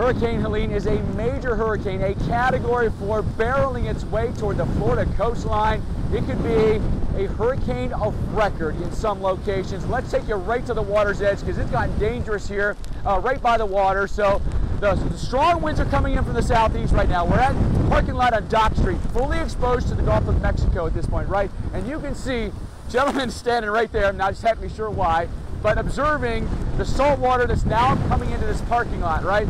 Hurricane Helene is a major hurricane, a Category 4 barreling its way toward the Florida coastline. It could be a hurricane of record in some locations. Let's take you right to the water's edge because it's gotten dangerous here right by the water. So the strong winds are coming in from the southeast right now. We're at the parking lot on Dock Street, fully exposed to the Gulf of Mexico at this point, right? And you can see gentlemen standing right there. I'm not exactly sure why, but observing the salt water that's now coming into this parking lot, right?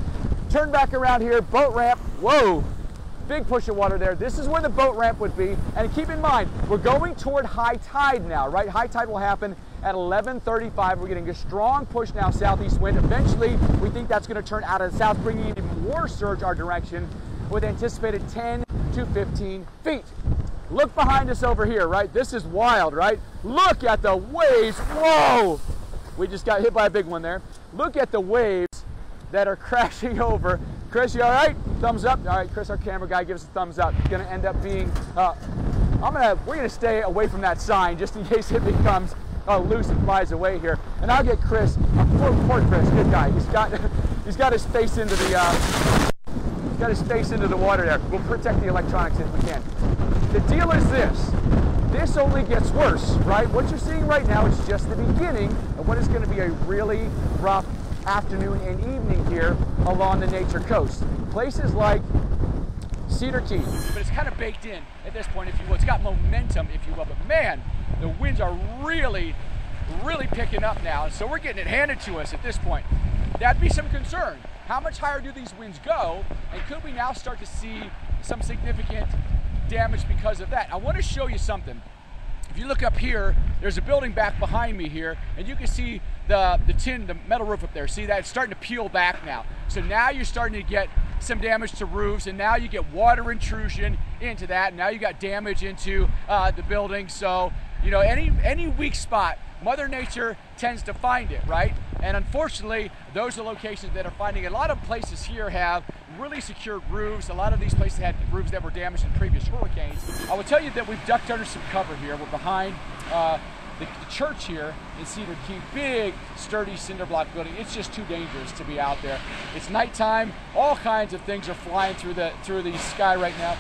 Turn back around here, boat ramp, whoa, big push of water there. This is where the boat ramp would be. And keep in mind, we're going toward high tide now, right? High tide will happen at 11:35. We're getting a strong push now, southeast wind. Eventually, we think that's gonna turn out of the south, bringing even more surge our direction with anticipated 10 to 15 feet. Look behind us over here, right? This is wild, right? Look at the waves, whoa! We just got hit by a big one there. Look at the waves that are crashing over. Chris, you all right? Thumbs up. All right, Chris, our camera guy, gives us a thumbs up. It's gonna end up being, we're gonna stay away from that sign just in case it becomes loose and flies away here. And I'll get Chris, poor Chris, good guy. He's got his face into the water there. We'll protect the electronics if we can. The deal is this only gets worse, right? What you're seeing right now is just the beginning of what is gonna be a really rough afternoon and evening here along the nature coast. Places like Cedar Key. But it's kind of baked in at this point, if you will. It's got momentum, if you will. But man, the winds are really, really picking up now. And so we're getting it handed to us at this point. That'd be some concern. How much higher do these winds go? And could we now start to see some significant damage because of that? I want to show you something. If you look up here, there's a building back behind me here, and you can see the metal roof up there. See that? It's starting to peel back now. So now you're starting to get some damage to roofs, and now you get water intrusion into that. Now you got damage into the building. So, you know, any weak spot, Mother Nature tends to find it, right? And unfortunately, those are locations that are finding it. A lot of places here have really secured roofs. A lot of these places had roofs that were damaged in previous hurricanes. I will tell you that we've ducked under some cover here. We're behind the church here in Cedar Key. Big, sturdy cinder block building. It's just too dangerous to be out there. It's nighttime. All kinds of things are flying through the sky right now.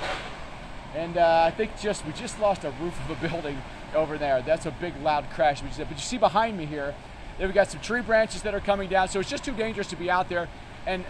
And I think we just lost a roof of a building over there. That's a big, loud crash. But you see behind me here, we've got some tree branches that are coming down. So it's just too dangerous to be out there and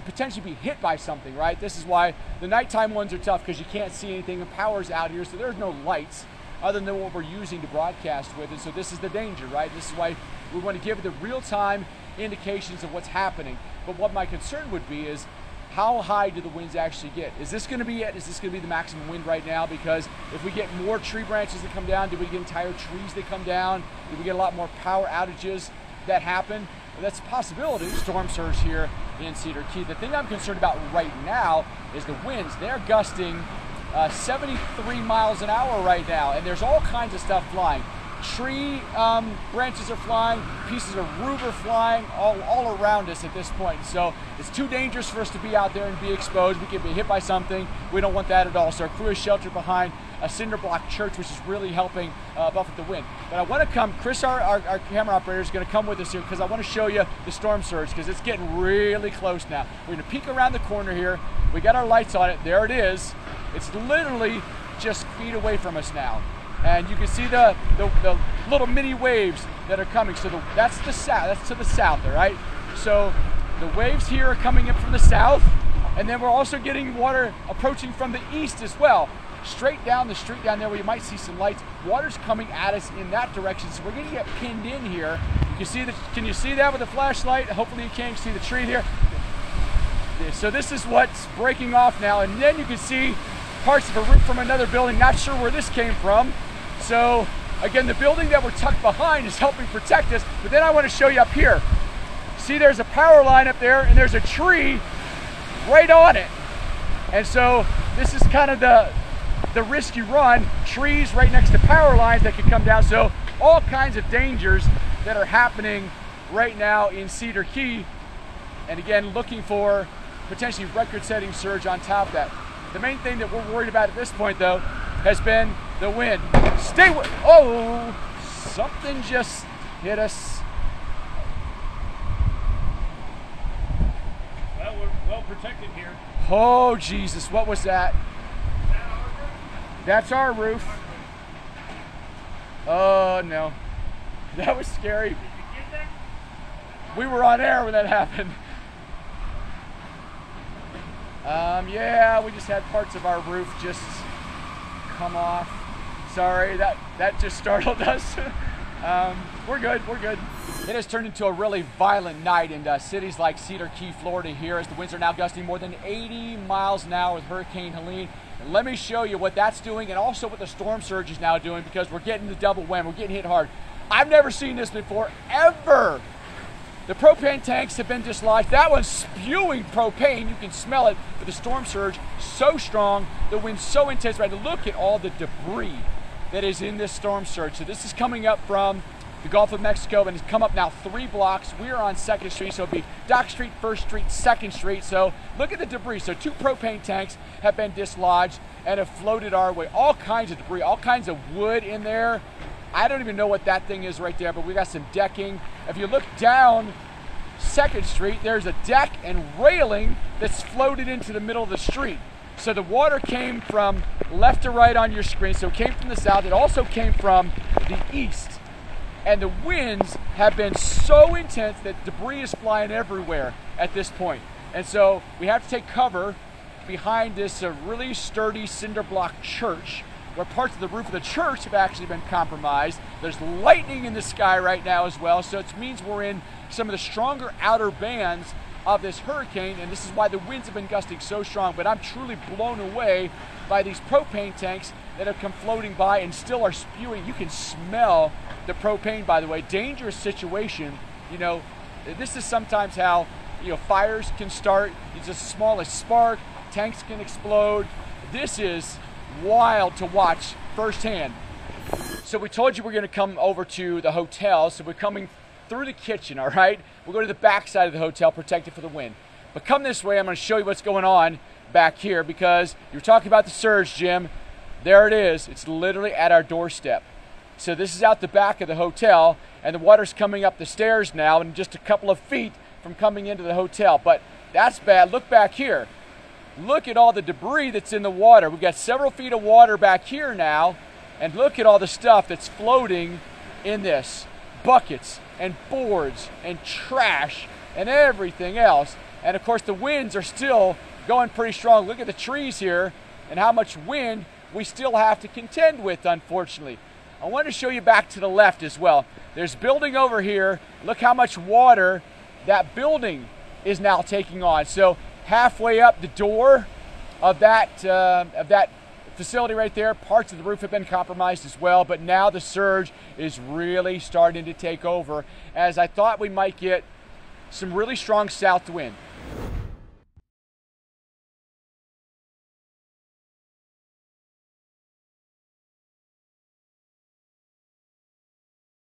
potentially be hit by something, right? This is why the nighttime ones are tough, because you can't see anything. The power's out here, so there's no lights other than what we're using to broadcast with. And so this is the danger, right? This is why we want to give the real-time indications of what's happening. But what my concern would be is, how high do the winds actually get? Is this going to be it? Is this going to be the maximum wind right now? Because if we get more tree branches that come down, do we get entire trees that come down? Do we get a lot more power outages that happen? Well, that's a possibility. Storm surge here in Cedar Key. The thing I'm concerned about right now is the winds. They're gusting 73 miles an hour right now, and there's all kinds of stuff flying. Tree branches are flying, pieces of roof are flying all around us at this point. So it's too dangerous for us to be out there and be exposed. We could be hit by something. We don't want that at all. So our crew is sheltered behind a cinder block church, which is really helping buffet the wind. But I want to come, Chris, our camera operator, is going to come with us here because I want to show you the storm surge, because it's getting really close now. We're going to peek around the corner here. We got our lights on it. There it is. It's literally just feet away from us now. And you can see the little mini waves that are coming. So that's the south. That's to the south, all right? So the waves here are coming in from the south, and then we're also getting water approaching from the east as well. Straight down the street down there where you might see some lights, water's coming at us in that direction. So we're going to get pinned in here. You can see can you see that with a flashlight? Hopefully you can see the tree here. So this is what's breaking off now, and then you can see parts of a roof from another building. Not sure where this came from. So again, the building that we're tucked behind is helping protect us, but then I want to show you up here. See, there's a power line up there, and there's a tree right on it. And so this is kind of the risk you run, trees right next to power lines that can come down. So all kinds of dangers that are happening right now in Cedar Key. And again, looking for potentially record-setting surge on top of that. The main thing that we're worried about at this point, though, has been the wind. Oh, something just hit us. Well, well protected here. Oh, Jesus, what was that? That's our roof. Oh, no. That was scary. Did you get that? We were on air when that happened. Yeah, we just had parts of our roof just come off. Sorry, that just startled us. We're good, we're good. It has turned into a really violent night in cities like Cedar Key, Florida here, as the winds are now gusting more than 80 miles an hour with Hurricane Helene. And let me show you what that's doing and also what the storm surge is now doing, because we're getting the double whammy. We're getting hit hard. I've never seen this before, ever. The propane tanks have been dislodged. That one's spewing propane. You can smell it, but the storm surge so strong, the wind's so intense. Right, look at all the debris that is in this storm surge. So this is coming up from the Gulf of Mexico, and it's come up now 3 blocks. We are on 2nd Street, so it'll be Dock Street, 1st Street, 2nd Street. So look at the debris. So 2 propane tanks have been dislodged and have floated our way. All kinds of debris, all kinds of wood in there. I don't even know what that thing is right there, but we got some decking. If you look down 2nd Street, there's a deck and railing that's floated into the middle of the street. So the water came from left to right on your screen. So it came from the south. It also came from the east. And the winds have been so intense that debris is flying everywhere at this point. And so we have to take cover behind this really sturdy cinder block church, where parts of the roof of the church have actually been compromised. There's lightning in the sky right now as well, so it means we're in some of the stronger outer bands of this hurricane, and this is why the winds have been gusting so strong. But I'm truly blown away by these propane tanks that have come floating by and still are spewing. You can smell the propane, by the way. Dangerous situation. You know, this is sometimes how, you know, fires can start. It's the smallest spark, tanks can explode. This is wild to watch firsthand. So we told you we're going to come over to the hotel, so we're coming through the kitchen, all right? We'll go to the back side of the hotel, protected for the wind. But come this way, I'm going to show you what's going on back here, because you were talking about the surge, Jim. There it is. It's literally at our doorstep. So this is out the back of the hotel, and the water's coming up the stairs now, and just a couple of feet from coming into the hotel. But that's bad. Look back here. Look at all the debris that's in the water. We've got several feet of water back here now, and look at all the stuff that's floating in this. Buckets and boards and trash and everything else. And of course the winds are still going pretty strong. Look at the trees here and how much wind we still have to contend with, unfortunately. I want to show you back to the left as well. There's a building over here. Look how much water that building is now taking on. So halfway up the door of that facility right there, parts of the roof have been compromised as well, but now the surge is really starting to take over, as I thought we might get some really strong south wind.